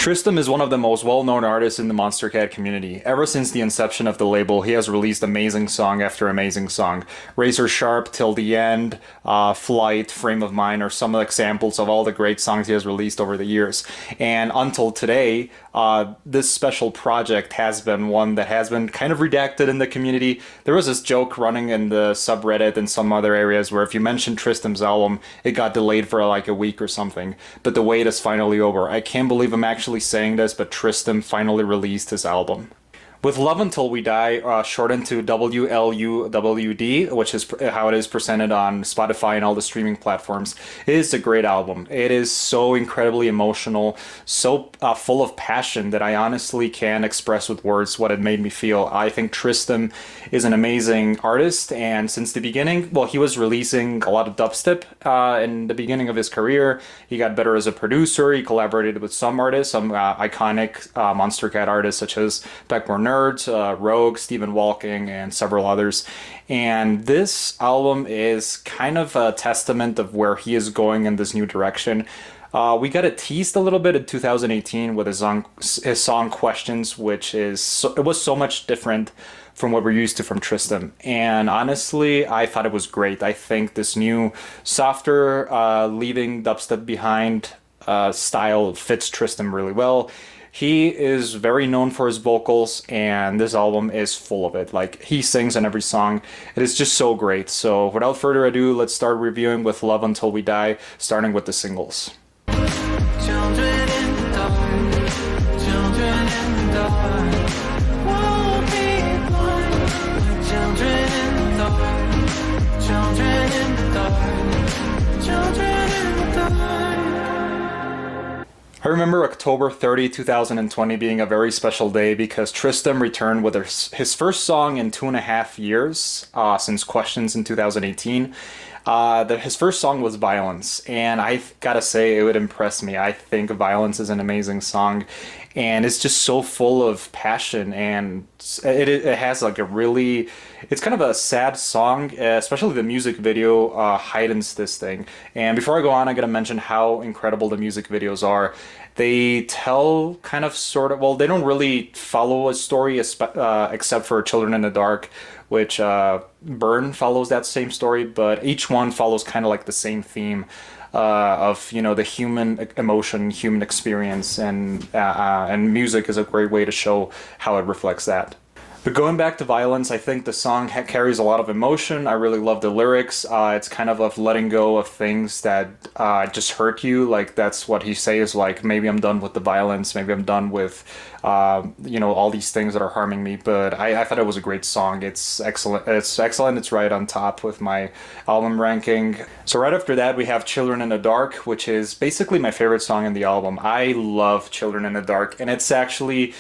Tristam is one of the most well-known artists in the Monster Cat community. Ever since the inception of the label, he has released amazing song after amazing song. Razor Sharp, Till the End, Flight, Frame of Mind are some examples of all the great songs he has released over the years. And until today, this special project has been one that has been kind of redacted in the community. There was this joke running in the subreddit and some other areas where if you mentioned Tristam's album, it got delayed for like a week or something. But the wait is finally over. I can't believe I'm actually saying this, but Tristam finally released his album. With Love Until We Die, shortened to WLUWD, which is how it is presented on Spotify and all the streaming platforms, it is a great album. It is so incredibly emotional, so full of passion that I honestly can't express with words what it made me feel. I think Tristam is an amazing artist, and since the beginning, well, he was releasing a lot of dubstep in the beginning of his career. He got better as a producer. He collaborated with some artists, some iconic Monster Cat artists such as Blackmore Rogue, Stephen Walking, and several others. And this album is kind of a testament of where he is going in this new direction. We got it teased a little bit in 2018 with his song Questions, which it was so much different from what we're used to from Tristam. And honestly, I thought it was great. I think this new, softer, leaving dubstep behind style fits Tristam really well. He is very known for his vocals, and this album is full of it. Like, he sings in every song. It is just so great. So without further ado, let's start reviewing with Love Until We Die, starting with the singles. Children in the dark, children in the dark, won't be blind. Children in the dark, children in the dark, children in the dark. I remember October 30, 2020 being a very special day because Tristam returned with his first song in 2.5 years since Questions in 2018. His first song was Violence, and I gotta say it would impress me. I think Violence is an amazing song, and it's just so full of passion, and it has like it's kind of a sad song, especially the music video heightens this thing. And before I go on, I gotta mention how incredible the music videos are. They tell kind of sort of, well, they don't really follow a story except for Children in the Dark, which Burn follows that same story, but each one follows kind of like the same theme of, you know, the human emotion, human experience, and music is a great way to show how it reflects that. But going back to Violence, I think the song carries a lot of emotion. I really love the lyrics. It's kind of letting go of things that just hurt you. Like, that's what he says, like, maybe I'm done with the violence. Maybe I'm done with, you know, all these things that are harming me. But I thought it was a great song. It's excellent. It's right on top with my album ranking. So right after that, we have Children in the Dark, which is basically my favorite song in the album. I love Children in the Dark, and it's actually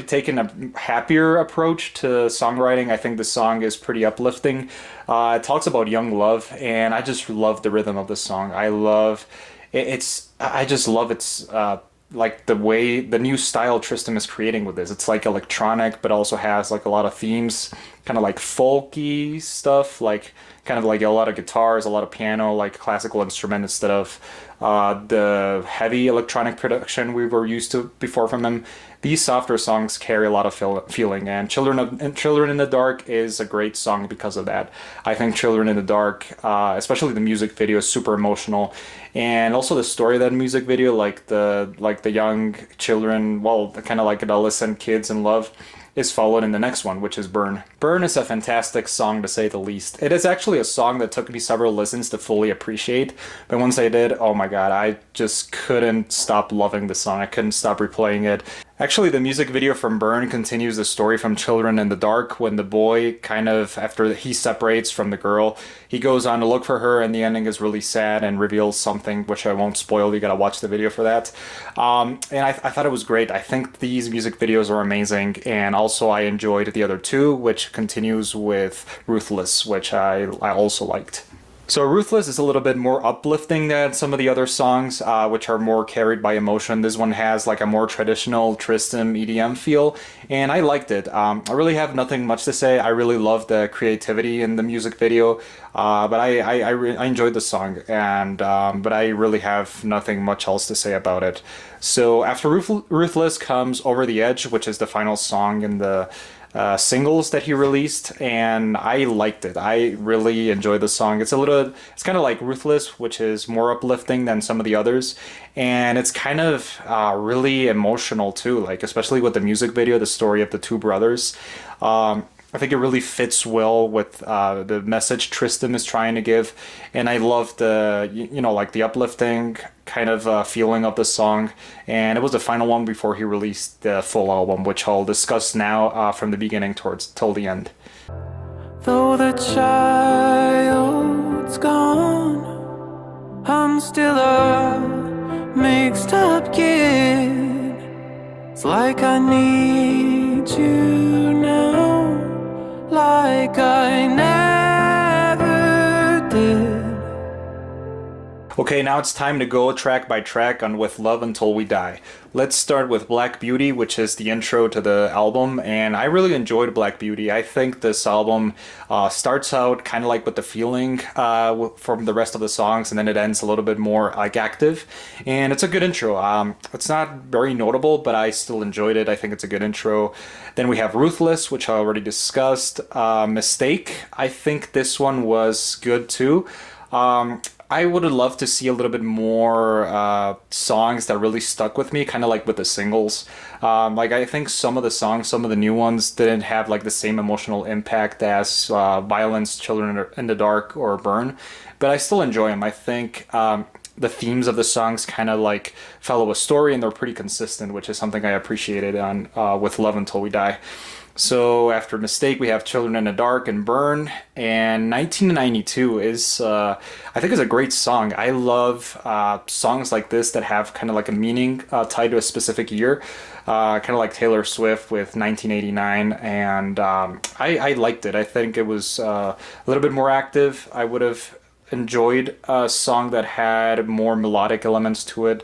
taken a happier approach to songwriting. I think the song is pretty uplifting. It talks about young love, and I just love the rhythm of the song. I just love its like the way the new style Tristam is creating with this. It's like electronic, but also has like a lot of themes, kind of like folky stuff, like kind of like a lot of guitars, a lot of piano, like classical instrument instead of the heavy electronic production we were used to before from him. These softer songs carry a lot of feeling, and Children in the Dark is a great song because of that. I think Children in the Dark, especially the music video, is super emotional, and also the story of that music video, like the young children, well, kind of like adolescent kids in love, is followed in the next one, which is Burn. Burn is a fantastic song, to say the least. It is actually a song that took me several listens to fully appreciate, but once I did, oh my god, I just couldn't stop loving the song. I couldn't stop replaying it. Actually, the music video from Burn continues the story from Children in the Dark, when the boy, kind of, after he separates from the girl, he goes on to look for her, and the ending is really sad and reveals something, which I won't spoil. You gotta watch the video for that. And I thought it was great. I think these music videos are amazing, and also I enjoyed the other two, which continues with Ruthless, which I also liked. So Ruthless is a little bit more uplifting than some of the other songs, which are more carried by emotion. This one has like a more traditional Tristam EDM feel, and I liked it. I really have nothing much to say. I really love the creativity in the music video, but I enjoyed the song, and but I really have nothing much else to say about it. So after Ruthless comes Over the Edge, which is the final song in the singles that he released, and I liked it. I really enjoyed the song. It's kind of like Ruthless, which is more uplifting than some of the others, and it's kind of really emotional too, like especially with the music video, the story of the two brothers. I think it really fits well with the message Tristam is trying to give, and I love the like the uplifting kind of feeling of the song. And it was the final one before he released the full album, which I'll discuss now from the beginning towards till the end. Though the child's gone, I'm still a mixed up kid. It's like I need you now, like I never did. Okay, now it's time to go track by track on With Love Until We Die. Let's start with Black Beauty, which is the intro to the album, and I really enjoyed Black Beauty. I think this album starts out kind of like with the feeling from the rest of the songs, and then it ends a little bit more like active, and it's a good intro. It's not very notable, but I still enjoyed it. I think it's a good intro. Then we have Ruthless, which I already discussed. Mistake, I think this one was good too. I would have loved to see a little bit more songs that really stuck with me, kind of like with the singles. Like I think some of the songs, some of the new ones, didn't have like the same emotional impact as Violence, Children in the Dark, or Burn, but I still enjoy them. I think the themes of the songs kind of like follow a story, and they're pretty consistent, which is something I appreciated on With Love Until We Die. So after Mistake, we have Children in the Dark and Burn, and 1992 is, I think, is a great song. I love songs like this that have kind of like a meaning tied to a specific year, kind of like Taylor Swift with 1989, and I liked it. I think it was a little bit more active. I would have enjoyed a song that had more melodic elements to it.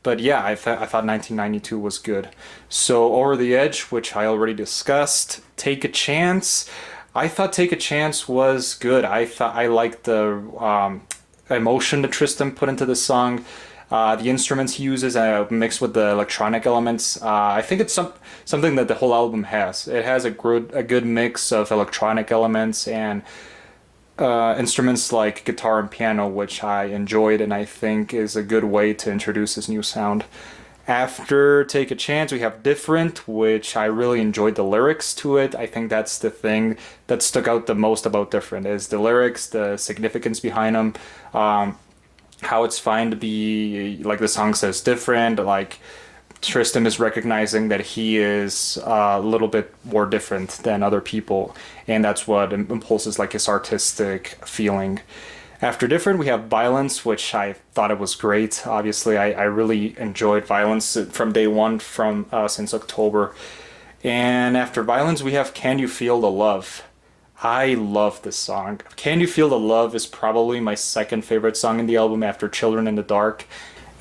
But yeah, I thought 1992 was good. So Over the Edge, which I already discussed. Take a Chance. I thought Take a Chance was good. I liked the emotion that Tristam put into the song. The instruments he uses mixed with the electronic elements. I think it's something that the whole album has. It has a good mix of electronic elements and instruments like guitar and piano, which I enjoyed and I think is a good way to introduce this new sound. After Take a Chance, we have Different, which I really enjoyed the lyrics to it. I think that's the thing that stuck out the most about Different, is the lyrics, the significance behind them, how it's fine to be, like the song says, different, like Tristam is recognizing that he is a little bit more different than other people, and that's what impulses like his artistic feeling. After Different, we have Violence, which I thought it was great. Obviously, I really enjoyed Violence from day one, since October. And after Violence, we have Can You Feel the Love. I love this song. Can You Feel the Love is probably my second favorite song in the album after Children in the Dark.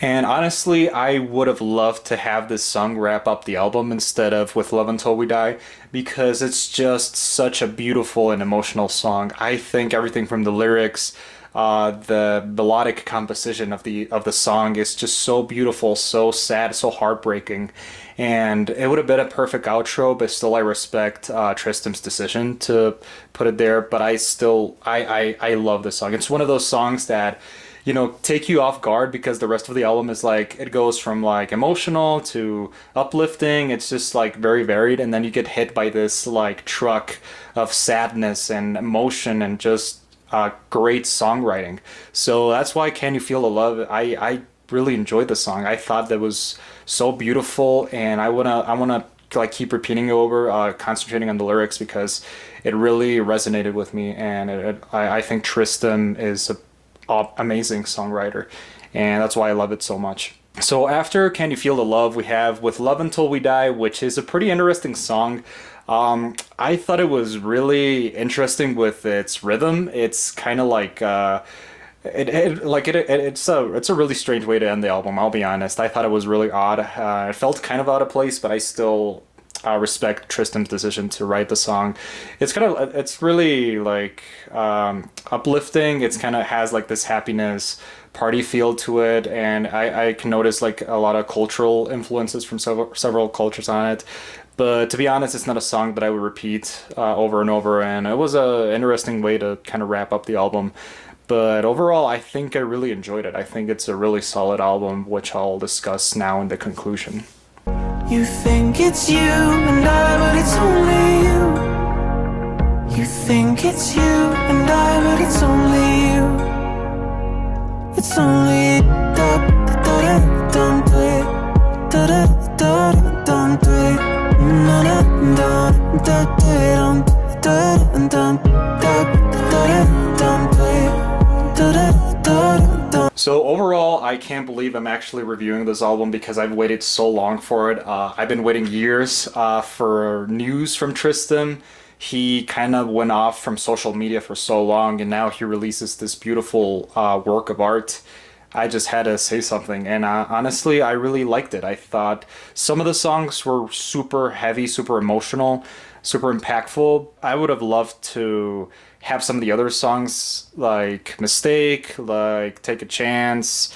And honestly, I would have loved to have this song wrap up the album instead of With Love Until We Die, because it's just such a beautiful and emotional song. I think everything from the lyrics, the melodic composition of the song is just so beautiful, so sad, so heartbreaking. And it would have been a perfect outro, but still I respect Tristam's decision to put it there. But I love this song. It's one of those songs that, you know, take you off guard, because the rest of the album is like, it goes from like emotional to uplifting. It's just like very varied, and then you get hit by this like truck of sadness and emotion and just great songwriting. So that's why Can You Feel the Love, I really enjoyed the song. I thought that was so beautiful, and I wanna like keep repeating it over, concentrating on the lyrics, because it really resonated with me, and I think Tristam is a amazing songwriter, and that's why I love it so much. So after Can You Feel the Love, we have With Love Until We Die, which is a pretty interesting song. I thought it was really interesting with its rhythm. It's kind of like it's a really strange way to end the album. I'll be honest. I thought it was really odd. It felt kind of out of place, but I still respect Tristam's decision to write the song. It's really like uplifting. It's kind of has like this happiness party feel to it, and I can notice like a lot of cultural influences from several cultures on it. But to be honest, it's not a song that I would repeat over and over, and it was a interesting way to kind of wrap up the album. But overall, I think I really enjoyed it. I think it's a really solid album, which I'll discuss now in the conclusion. You think it's you and I, but it's only you. You think it's you and I, but it's only you. It's only da da da dum da da da dum da da da dum da dum da dum So overall, I can't believe I'm actually reviewing this album because I've waited so long for it. I've been waiting years for news from Tristam. He kind of went off from social media for so long, and now he releases this beautiful work of art. I just had to say something, and honestly, I really liked it. I thought some of the songs were super heavy, super emotional, super impactful. I would have loved to have some of the other songs like Mistake, like Take a Chance,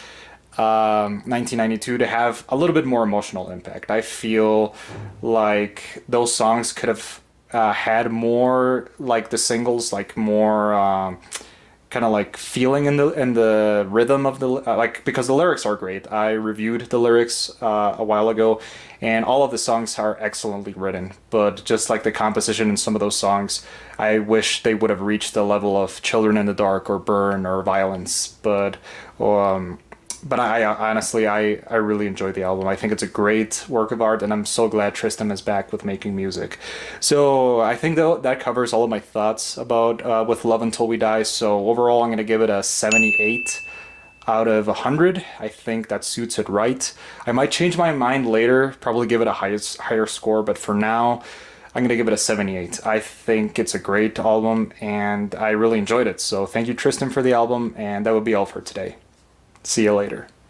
1992 to have a little bit more emotional impact. I feel like those songs could have had more like the singles, like more kind of like feeling in the rhythm of the like because the lyrics are great. I reviewed the lyrics a while ago, and all of the songs are excellently written. But just like the composition in some of those songs, I wish they would have reached the level of Children in the Dark or Burn or Violence. But I honestly, I really enjoyed the album. I think it's a great work of art, and I'm so glad Tristam is back with making music. So I think that covers all of my thoughts about With Love Until We Die. So overall, I'm going to give it a 78 out of 100. I think that suits it right. I might change my mind later, probably give it a higher score, but for now, I'm going to give it a 78. I think it's a great album, and I really enjoyed it. So thank you, Tristam, for the album, and that would be all for today. See you later.